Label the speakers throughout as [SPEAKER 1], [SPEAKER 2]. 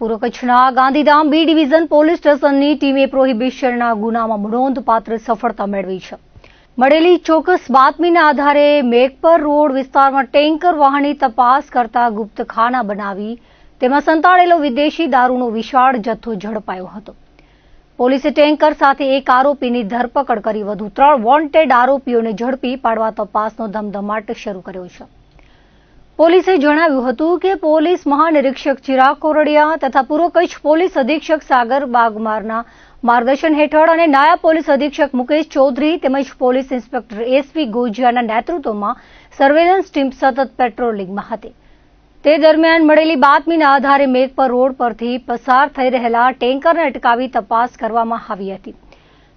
[SPEAKER 1] પૂર્વ કચ્છના Gandhidham B division police સ્ટેશનની ટીમે પ્રોહિબિશનના ગુનામાં નોંધપાત્ર સફળતા મેળવી છે. મળેલી ચોક્કસ બાતમીના આધારે મેઘપર રોડ વિસ્તારમાં ટેન્કર વાહનની તપાસ કરતા ગુપ્તખાના બનાવી તેમાં સંતાડેલો વિદેશી દારૂનો વિશાળ જથ્થો ઝડપાયો હતો. પોલીસે ટેન્કર સાથે એક આરોપીની ધરપકડ કરી વધુ 3 વોન્ટેડ આરોપીઓને ઝડપી પાડવા તપાસનો ધમધમાટ શરૂ કર્યો છે. પોલીસે જણાવ્યું હતું કે પોલીસ મહાનિરીક્ષક ચિરાગ કોરડિયા તથા પૂર્વ કચ્છ પોલીસ અધિક્ષક સાગર બાગમારના માર્ગદર્શન હેઠળ અને નાયબ પોલીસ અધિક્ષક મુકેશ ચૌધરી તેમજ પોલીસ ઇન્સ્પેક્ટર એસવી ગોજિયાના નેતૃત્વમાં સર્વેલન્સ ટીમ સતત પેટ્રોલિંગમાં હતી. તે દરમિયાન મળેલી બાતમીના આધારે મેઘપર રોડ પરથી પસાર થઈ રહેલા ટેન્કરને અટકાવી તપાસ કરવામાં આવી હતી.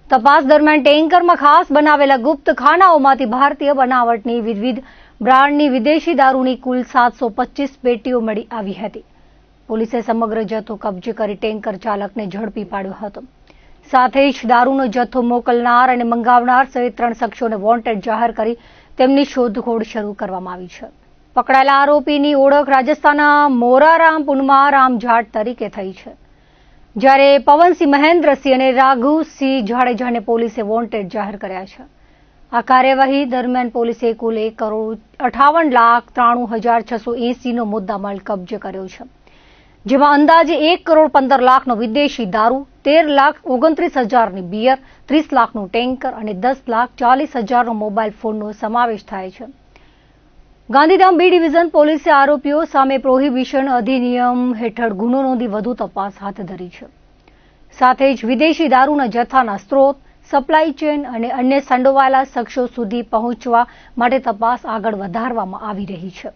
[SPEAKER 1] તપાસ દરમિયાન ટેન્કરમાં ખાસ બનાવેલા ગુપ્ત ખાનાઓમાંથી ભારતીય બનાવટની વિવિધ બ્રાન્ડની વિદેશી દારૂની કુલ 725 પેટીઓ મળી આવી હતી. પોલીસે સમગ્ર જથ્થો કબજે કરી ટેન્કર ચાલકને ઝડપી પાડ્યો હતો. સાથે જ દારૂનો જથ્થો મોકલનાર અને મંગાવનાર સહિત 3 શખ્સોને વોન્ટેડ જાહેર કરી તેમની શોધખોળ શરૂ કરવામાં આવી છે. પકડાયેલા આરોપીની ઓળખ રાજસ્થાનના મોરારામ પુનમારામ જાટ તરીકે થઈ છે, જ્યારે પવનસિંહ મહેન્દ્રસિંહ અને રાઘુસિંહ જાડેજાને પોલીસે વોન્ટેડ જાહેર કર્યા છે. આ કાર્યવાહી દરમિયાન પોલીસે કુલ 1,58,93,680નો મુદ્દામાલ કબજે કર્યો છે, જેમાં અંદાજે 1,15,00,000નો વિદેશી દારૂ, 13,29,000ની બિયર, 30 લાખનું ટેન્કર અને 10,40,000નો મોબાઈલ ફોનનો સમાવેશ થાય છે. ગાંધીધામ બી ડિવિઝન પોલીસે આરોપીઓ સામે પ્રોહિબિશન અધિનિયમ હેઠળ ગુનો નોંધી વધુ તપાસ હાથ ધરી છે. સાથે જ વિદેશી દારૂના જથ્થાના સ્ત્રોત, સપ્લાય ચેઇન અને અન્ય સંડોવાયેલા શખ્સો સુધી પહોંચવા માટે તપાસ આગળ વધારવામાં આવી રહી છે.